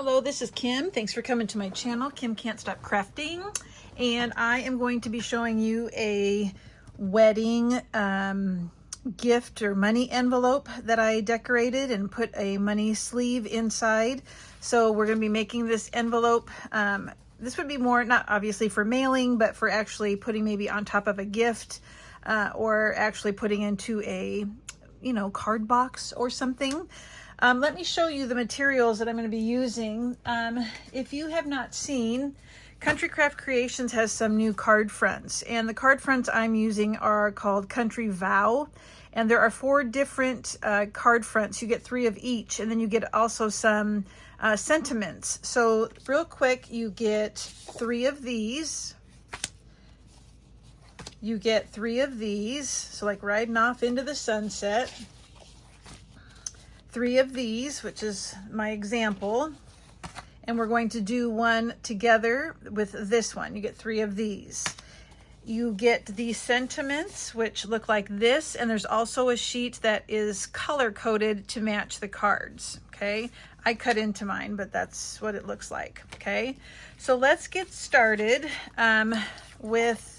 Hello, this is Kim. Thanks for coming to my channel, Kim Can't Stop Crafting. And I am going to be showing you a wedding gift or money envelope that I decorated and put a money sleeve inside. So we're going to be making this envelope. This would be more, not obviously for mailing, but for actually putting maybe on top of a gift or actually putting into a, card box or something. Let me show you the materials that I'm going to be using. If you have not seen, Country Craft Creations has some new card fronts, and the card fronts I'm using are called Country Vow, and there are 4 different card fronts. You get 3 of each, and then you get also some sentiments. So real quick, you get 3 of these. You get 3 of these, so like riding off into the sunset. 3 of these, which is my example, and we're going to do one together with this one. You get 3 of these. You get the sentiments, which look like this, and there's also a sheet that is color coded to match the cards. Okay, I cut into mine, but that's what it looks like. Okay, so let's get started with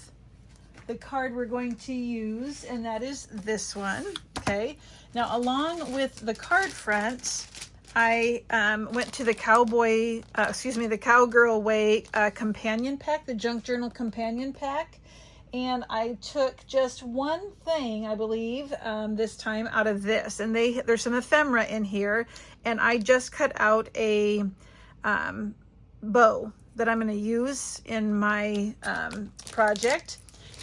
the card we're going to use, and that is this one. Okay, now along with the card fronts, I went to the the Cowgirl Way companion pack, the Junk Journal companion pack, and I took just one thing, I believe, this time out of this, and there's some ephemera in here, and I just cut out a bow that I'm going to use in my project.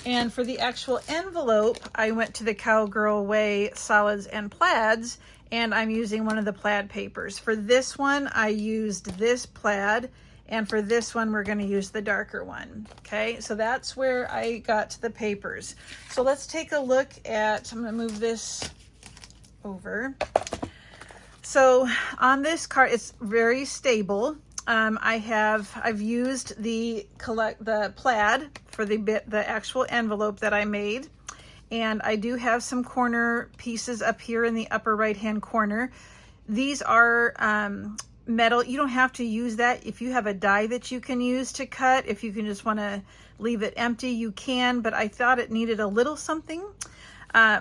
And for the actual envelope, I went to the Cowgirl Way Solids and Plaids, and I'm using one of the plaid papers. For this one, I used this plaid, and for this one, we're going to use the darker one. Okay, so that's where I got the papers. So let's take a look at, I'm going to move this over. So on this card, it's very stable. I've used the plaid for the actual envelope that I made, and I do have some corner pieces up here in the upper right hand corner. These are metal. You don't have to use that. If you have a die that you can use to cut, if you can just want to leave it empty, you can, but I thought it needed a little something.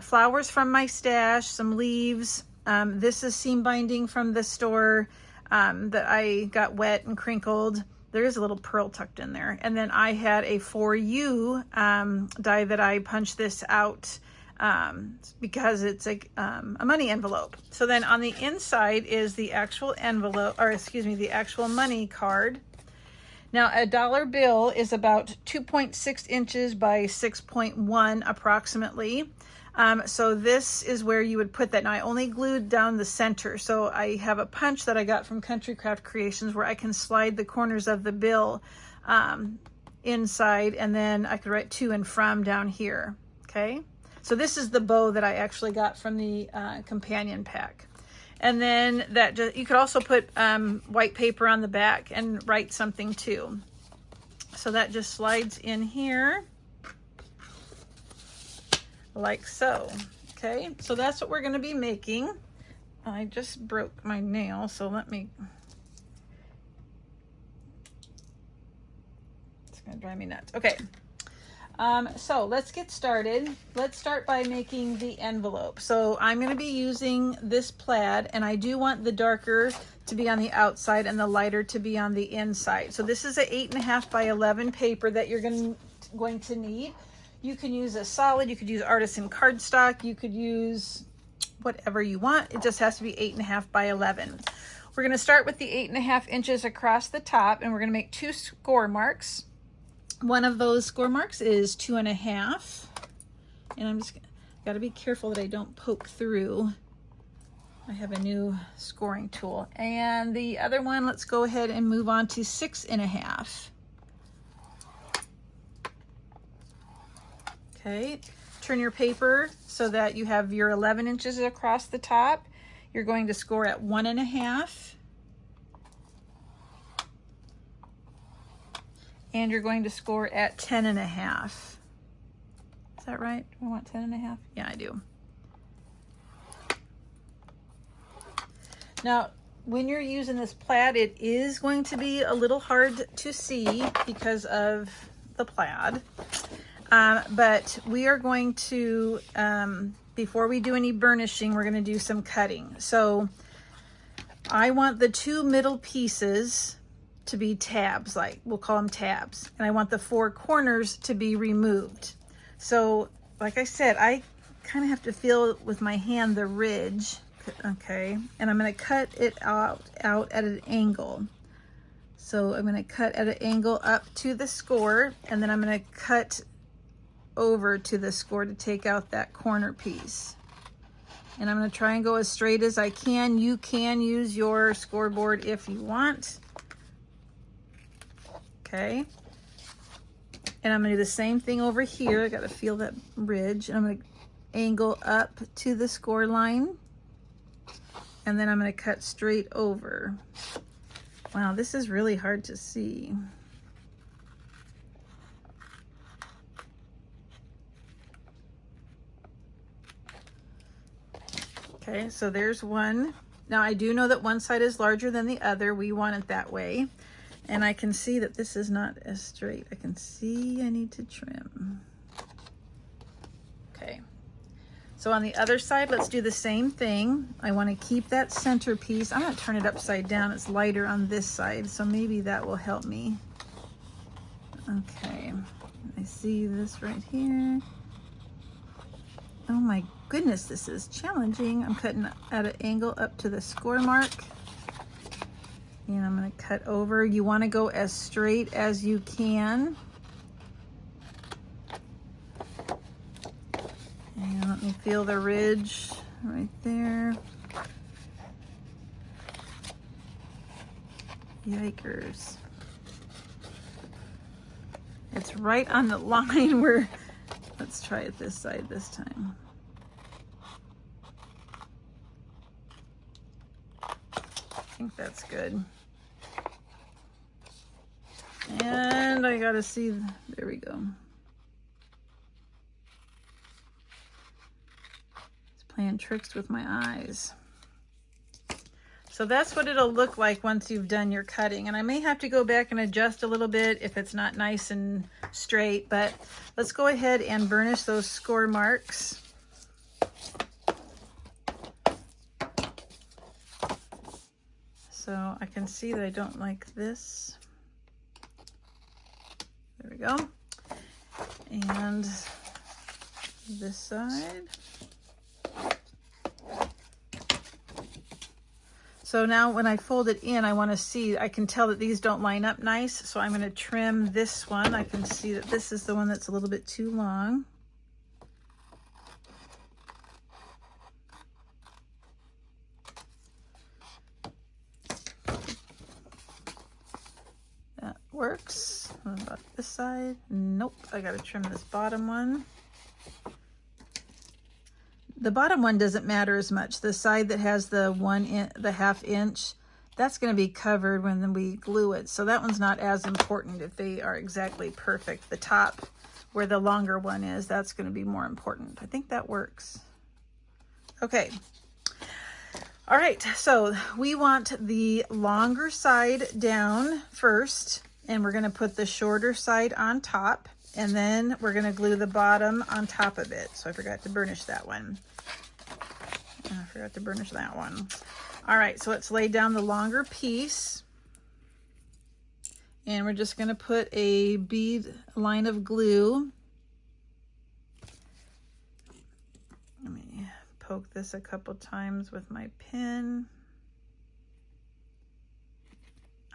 Flowers from my stash, some leaves. This is seam binding from the store that I got wet and crinkled. There is a little pearl tucked in there. And then I had a For You die that I punched this out because it's like a money envelope. So then on the inside is the actual envelope, or excuse me, the actual money card. Now a dollar bill is about 2.6 inches by 6.1 approximately. So this is where you would put that. Now I only glued down the center, so I have a punch that I got from Country Craft Creations where I can slide the corners of the bill inside, and then I could write to and from down here. Okay, so this is the bow that I actually got from the companion pack. And then you could also put white paper on the back and write something too. So that just slides in here like so. Okay, so that's what we're going to be making. I just broke my nail, so it's going to drive me nuts. Okay, so let's get started. Let's start by making the envelope. So I'm going to be using this plaid, and I do want the darker to be on the outside and the lighter to be on the inside. So this is a 8.5 by 11 paper that you're going to need. You can use a solid, you could use artisan cardstock, you could use whatever you want. It just has to be 8.5 by 11. We're going to start with the 8.5 inches across the top, and we're going to make 2 score marks. One of those score marks is 2.5, and I'm just got to be careful that I don't poke through. I have a new scoring tool. And the other one, let's go ahead and move on to 6.5. Okay, turn your paper so that you have your 11 inches across the top. You're going to score at 1.5. And you're going to score at 10.5. Is that right? Do I want 10.5? Yeah, I do. Now, when you're using this plaid, it is going to be a little hard to see because of the plaid. But we are going to, before we do any burnishing, we're going to do some cutting. So I want the two middle pieces to be tabs, like we'll call them tabs. And I want the four corners to be removed. So like I said, I kind of have to feel with my hand the ridge. Okay, and I'm going to cut it out at an angle. So I'm going to cut at an angle up to the score, and then I'm going to cut over to the score to take out that corner piece. And I'm going to try and go as straight as I can. You can use your scoreboard if you want. Okay. And I'm going to do the same thing over here. I got to feel that ridge. And I'm going to angle up to the score line. And then I'm going to cut straight over. Wow, this is really hard to see. Okay, so there's one. Now I do know that one side is larger than the other. We want it that way. And I can see that this is not as straight. I can see I need to trim. Okay. So on the other side, let's do the same thing. I want to keep that center piece. I'm going to turn it upside down. It's lighter on this side, so maybe that will help me. Okay, I see this right here. Oh my goodness, this is challenging. I'm cutting at an angle up to the score mark. And I'm going to cut over. You want to go as straight as you can. And let me feel the ridge right there. Yikers. It's right on the line where, let's try it this side this time. I think that's good. And I gotta see, there we go. Playing tricks with my eyes. So that's what it'll look like once you've done your cutting. And I may have to go back and adjust a little bit if it's not nice and straight, but let's go ahead and burnish those score marks. So I can see that I don't like this. There we go. And this side. So now when I fold it in, I want to see, I can tell that these don't line up nice. So I'm going to trim this one. I can see that this is the one that's a little bit too long. That works. What about this side? Nope, I got to trim this bottom one. The bottom one doesn't matter as much. The side that has the half inch, that's going to be covered when we glue it. So that one's not as important if they are exactly perfect. The top, where the longer one is, that's going to be more important. I think that works. Okay. All right, so we want the longer side down first, and we're going to put the shorter side on top. And then we're going to glue the bottom on top of it. So I forgot to burnish that one. All right, so let's lay down the longer piece. And we're just going to put a bead line of glue. Let me poke this a couple times with my pin.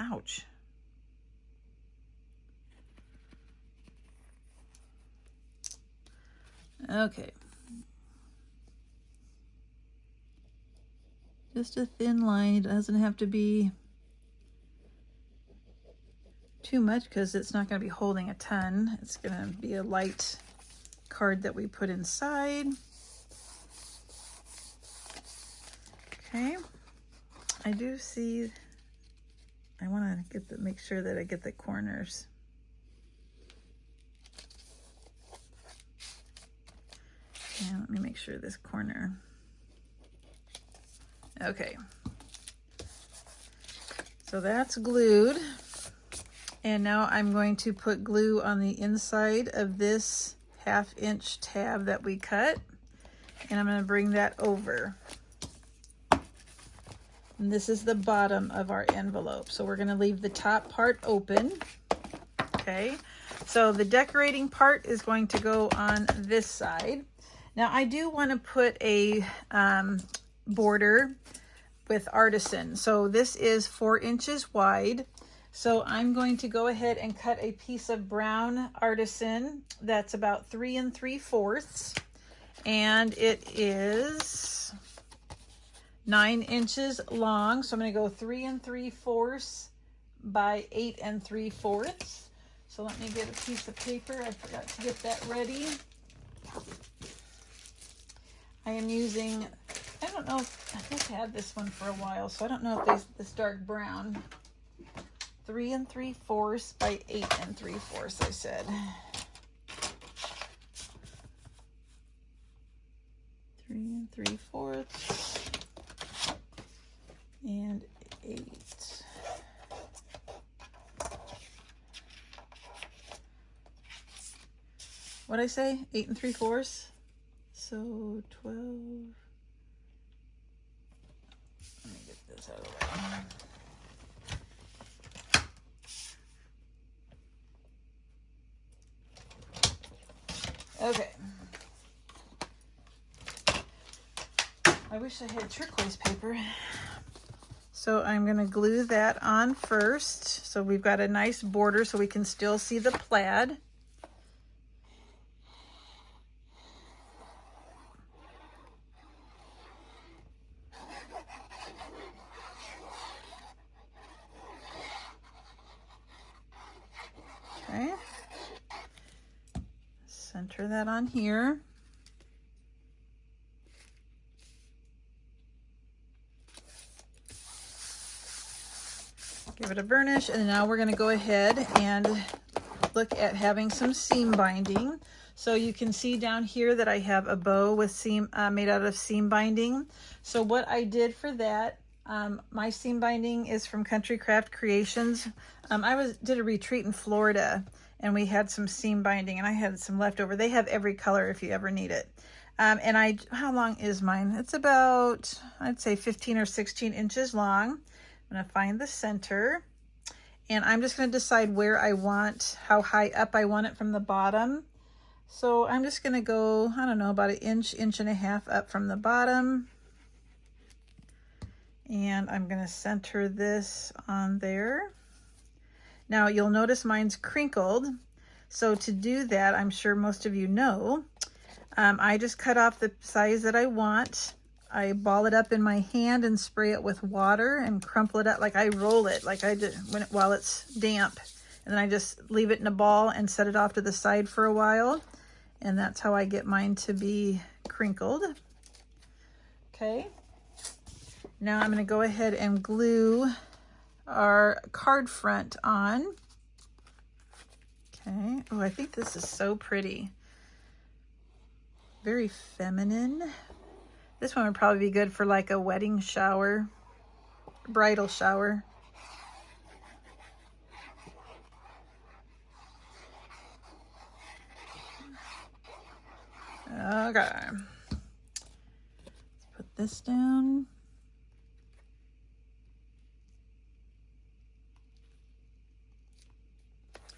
Ouch. Okay. Just a thin line. It doesn't have to be too much because it's not going to be holding a ton. It's going to be a light card that we put inside. Okay. I do see, I want to make sure that I get the corners. And let me make sure this corner. Okay. So that's glued. And now I'm going to put glue on the inside of this 1/2 inch tab that we cut. And I'm going to bring that over. And this is the bottom of our envelope. So we're going to leave the top part open. Okay. So the decorating part is going to go on this side. Now I do want to put a border with artisan. So this is 4 inches wide. So I'm going to go ahead and cut a piece of brown artisan that's about 3 3/4, and it is 9 inches long. So I'm going to go 3 3/4 by 8 3/4. So let me get a piece of paper. I forgot to get that ready. I am using, I don't know, I've had this one for a while, so I don't know if this dark brown. 3 3/4 by 8 3/4, I said. 3 3/4 and 8. What'd I say? 8 3/4. So 12. Let me get this out of the way. Okay. I wish I had turquoise paper. So I'm going to glue that on first. So we've got a nice border so we can still see the plaid. Okay. Center that on here. Give it a burnish, and now we're going to go ahead and look at having some seam binding. So you can see down here that I have a bow with seam made out of seam binding. So what I did for that, my seam binding is from Country Craft Creations. I did a retreat in Florida, and we had some seam binding, and I had some leftover. They have every color if you ever need it. And how long is mine? It's about, I'd say 15 or 16 inches long. I'm going to find the center, and I'm just going to decide where I want, how high up I want it from the bottom. So I'm just going to go, I don't know, about an inch, inch and a half up from the bottom. And I'm going to center this on there. Now you'll notice mine's crinkled. So to do that, I'm sure most of you know, I just cut off the size that I want. I ball it up in my hand and spray it with water and crumple it up, like I roll it, like I did while it's damp. And then I just leave it in a ball and set it off to the side for a while. And that's how I get mine to be crinkled. Okay. Now I'm going to go ahead and glue our card front on. Okay. Oh, I think this is so pretty. Very feminine. This one would probably be good for like a wedding shower, bridal shower. Okay. Let's put this down.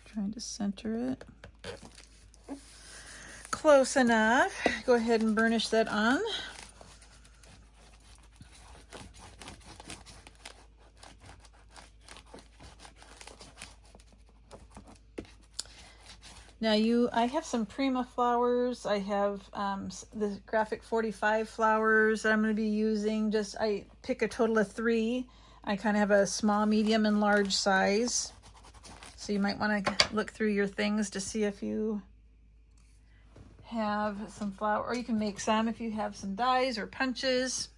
Trying to center it. Close enough. Go ahead and burnish that on. Now I have some Prima flowers. I have the Graphic 45 flowers that I'm going to be using. I pick a total of 3. I kind of have a small, medium, and large size. So you might want to look through your things to see if you have some flower, or you can make some if you have some dies or punches.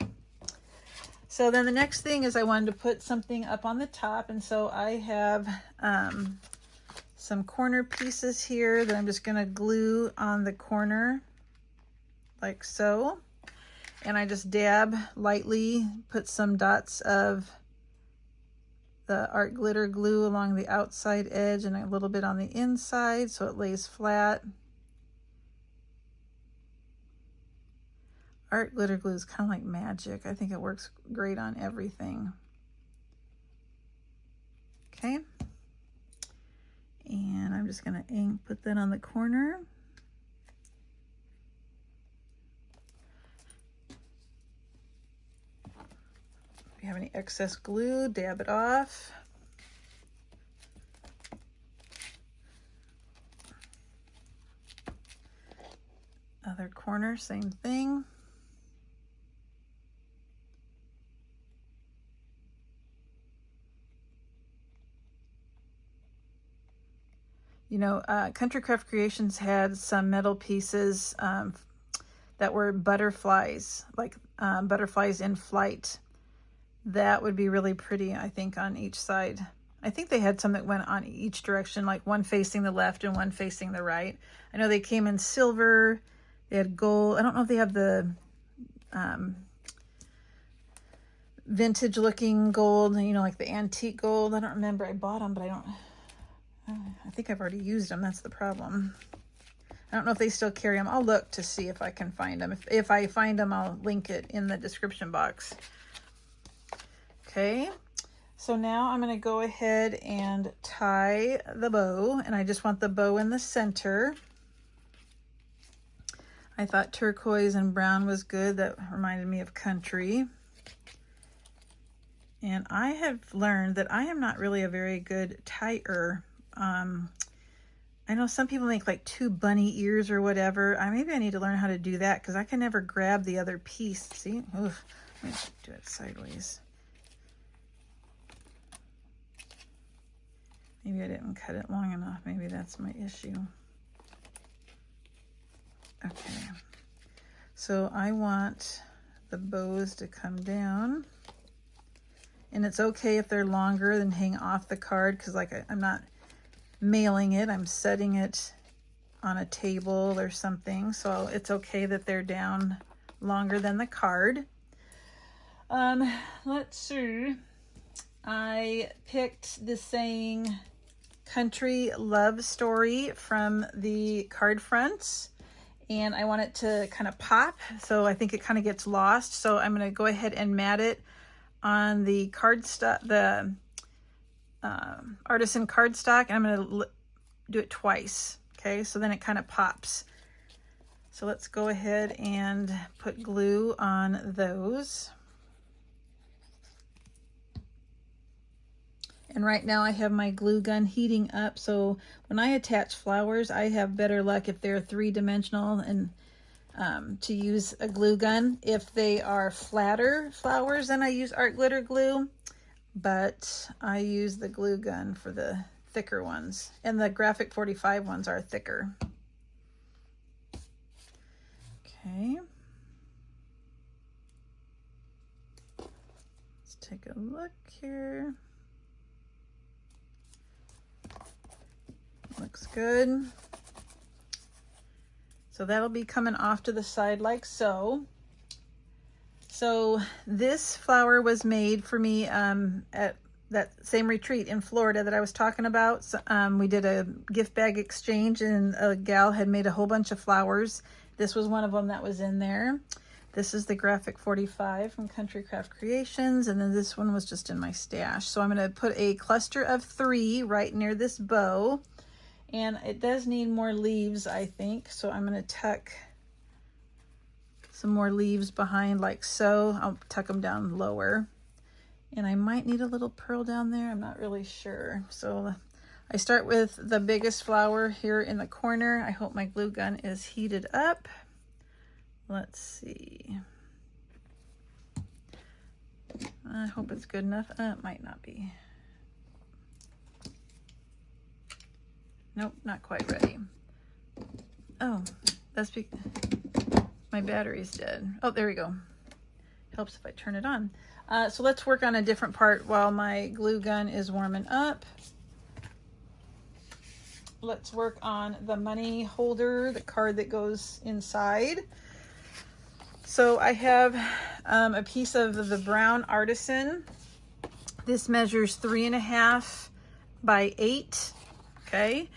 So then the next thing is I wanted to put something up on the top, and so I have some corner pieces here that I'm just going to glue on the corner like so. And I just dab lightly, put some dots of the art glitter glue along the outside edge and a little bit on the inside so it lays flat. Art glitter glue is kind of like magic. I think it works great on everything. Okay. And I'm just going to put that on the corner. If you have any excess glue, dab it off. Other corner, same thing. You know, Country Craft Creations had some metal pieces that were butterflies, like butterflies in flight. That would be really pretty, I think, on each side. I think they had some that went on each direction, like one facing the left and one facing the right. I know they came in silver. They had gold. I don't know if they have the vintage looking gold, you know, like the antique gold. I don't remember. I bought them, but I think I've already used them. That's the problem. I don't know if they still carry them. I'll look to see if I can find them. If I find them, I'll link it in the description box. Okay, so now I'm going to go ahead and tie the bow, and I just want the bow in the center. I thought turquoise and brown was good. That reminded me of country. And I have learned that I am not really a very good tier. I know some people make like 2 bunny ears or whatever. Maybe I need to learn how to do that because I can never grab the other piece. See? Oof. Let me do it sideways. Maybe I didn't cut it long enough. Maybe that's my issue. Okay. So I want the bows to come down. And it's okay if they're longer than hang off the card because like I'm not mailing it, I'm setting it on a table or something, so it's okay that they're down longer than the card. Let's see. I picked the saying country love story from the card fronts, and I want it to kind of pop, so I think it kind of gets lost. So I'm going to go ahead and mat it on the cardstock, the artisan cardstock, and I'm going to do it twice. Okay, so then it kind of pops. So let's go ahead and put glue on those. And right now I have my glue gun heating up, so when I attach flowers, I have better luck if they're 3-dimensional and to use a glue gun. If they are flatter flowers, then I use art glitter glue. But I use the glue gun for the thicker ones, and the Graphic 45 ones are thicker. Okay. Let's take a look here. Looks good. So that'll be coming off to the side like so. So this flower was made for me at that same retreat in Florida that I was talking about. So, we did a gift bag exchange, and a gal had made a whole bunch of flowers. This was one of them that was in there. This is the Graphic 45 from Country Craft Creations, and then this one was just in my stash. So I'm going to put a cluster of 3 right near this bow, and it does need more leaves, I think. So I'm going to tuck some more leaves behind like so. I'll tuck them down lower. And I might need a little pearl down there. I'm not really sure. So I start with the biggest flower here in the corner. I hope my glue gun is heated up. Let's see. I hope it's good enough. It might not be. Nope, not quite ready. Oh, that's because my battery's dead. Oh, there we go. Helps if I turn it on. So let's work on a different part while my glue gun is warming up. Let's work on the money holder, the card that goes inside. So I have a piece of the brown artisan This measures 3.5 by 8. Okay.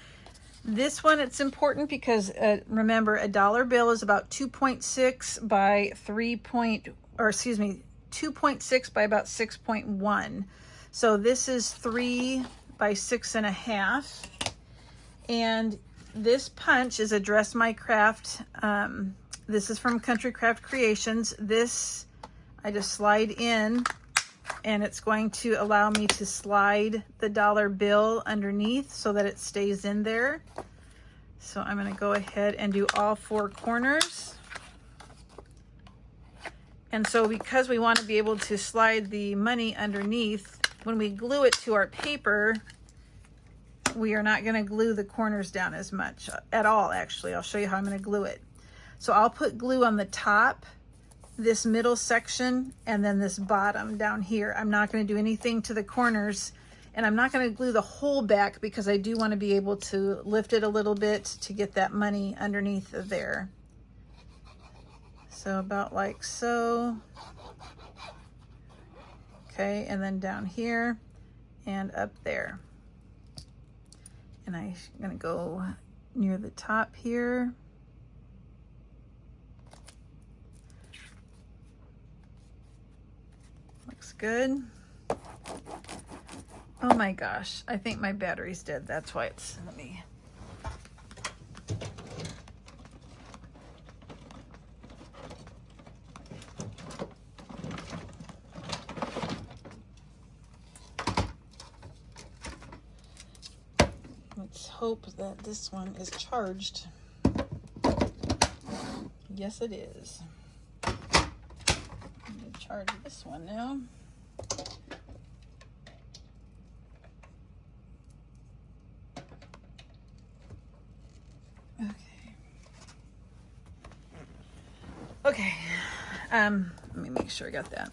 This one, it's important because remember, a dollar bill is about 2.6 by 2.6 by about 6.1. So this is 3 by 6.5. And this punch is a Dress My Craft. This is from Country Craft Creations. This, I just slide in, and it's going to allow me to slide the dollar bill underneath so that it stays in there. So I'm going to go ahead and do all 4 corners. And so because we want to be able to slide the money underneath, when we glue it to our paper, we are not going to glue the corners down as much at all. Actually, I'll show you how I'm going to glue it. So I'll put glue on the top, this middle section, and then this bottom down here. I'm not going to do anything to the corners, and I'm not going to glue the whole back because I do want to be able to lift it a little bit to get that money underneath of there. So about like so. Okay, and then down here and up there. And I'm going to go near the top here. Looks good. Oh my gosh, I think my battery's dead. That's why it's, let me. Let's hope that this one is charged. Yes, it is. I'm going to charge this one now. Okay, let me make sure I got that.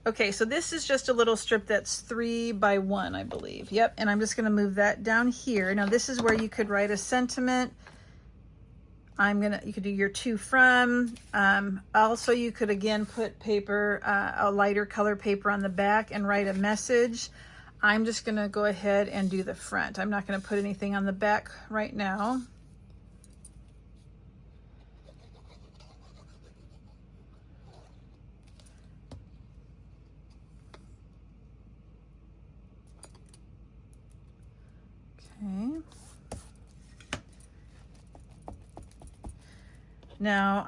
Okay, so this is just a little strip that's 3 by 1, I believe. Yep, and I'm just going to move that down here. Now this is where you could write a sentiment. You could do your to from. Also, you could again put paper, a lighter color paper on the back and write a message. I'm just going to go ahead and do the front. I'm not going to put anything on the back right now. Okay. Now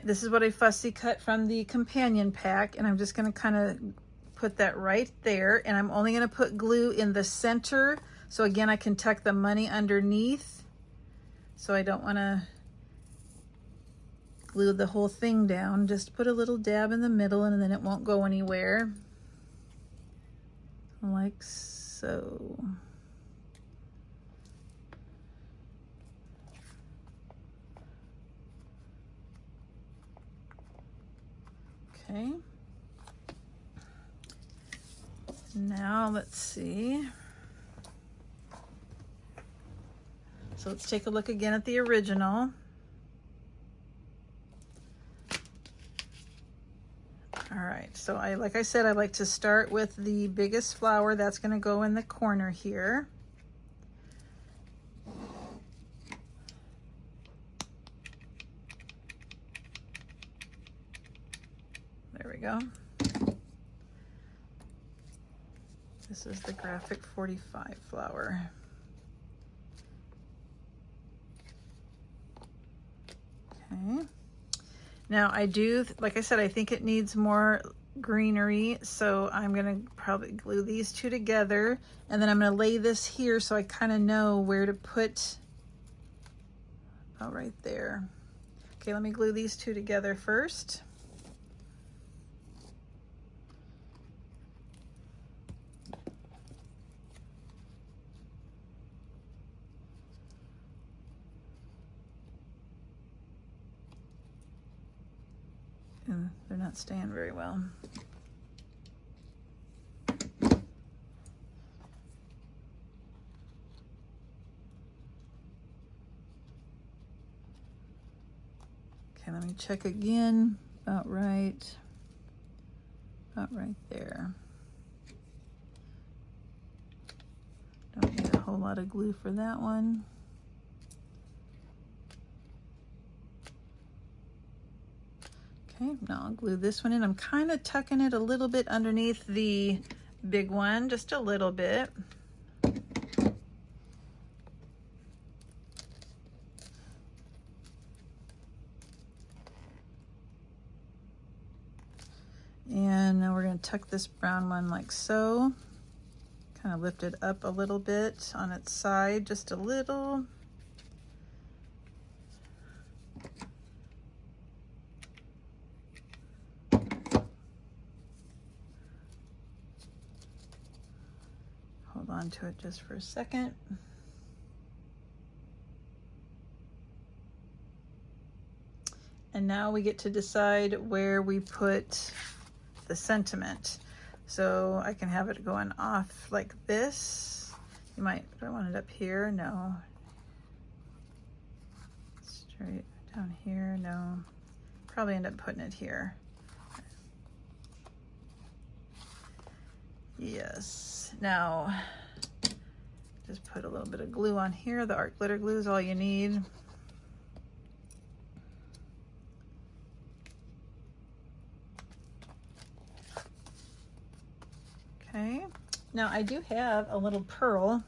this is what I fussy cut from the companion pack, and I'm just going to kind of put that right there, and I'm only going to put glue in the center, so again I can tuck the money underneath, so I don't want to glue the whole thing down. Just put a little dab in the middle, and then it won't go anywhere, like so. Okay, now let's see. So let's take a look again at the original. All right, so like I said, I like to start with the biggest flower. That's going to go in the corner here. There we go. This is the graphic 45 flower. Okay. Now I do, like I said, I think it needs more greenery, so I'm gonna probably glue these two together, and then I'm gonna lay this here so I kind of know where to put, oh, right there. Okay, let me glue these two together first. And they're not staying very well. Okay, let me check again. About right there. whole lot of glue for that one. Okay, now I'll glue this one in. I'm kind of tucking it a little bit underneath the big one, just a little bit. And now we're going to tuck this brown one like so. Kind of lift it up a little bit on its side, just a little. Hold on to it just for a second. And now we get to decide where we put the sentiment. So I can have it going off like this. You might, do I want it up here? No. Straight down here? No. Probably end up putting it here. Yes. Now, just put a little bit of glue on here. The art glitter glue is all you need. Okay, now I do have a little pearl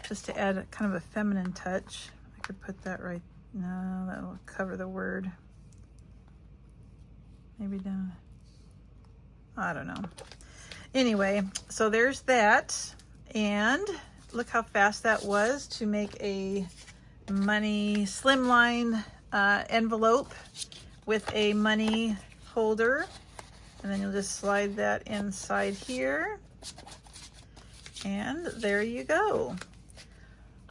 just to add kind of a feminine touch. I could put that right, no, that'll cover the word. Maybe down, I don't know. Anyway, so there's that. And look how fast that was to make a money slimline envelope with a money holder. And then you'll just slide that inside here. And there you go.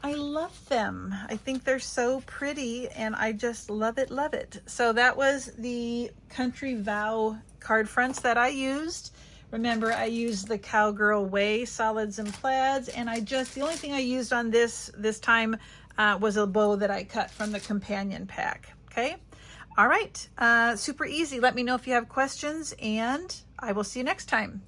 I love them. I think they're so pretty and I just love it, love it. So that was the Country Vow card fronts that I used. Remember, I used the Cowgirl Way solids and plaids, and the only thing I used on this time was a bow that I cut from the companion pack, okay? All right, super easy. Let me know if you have questions, and I will see you next time.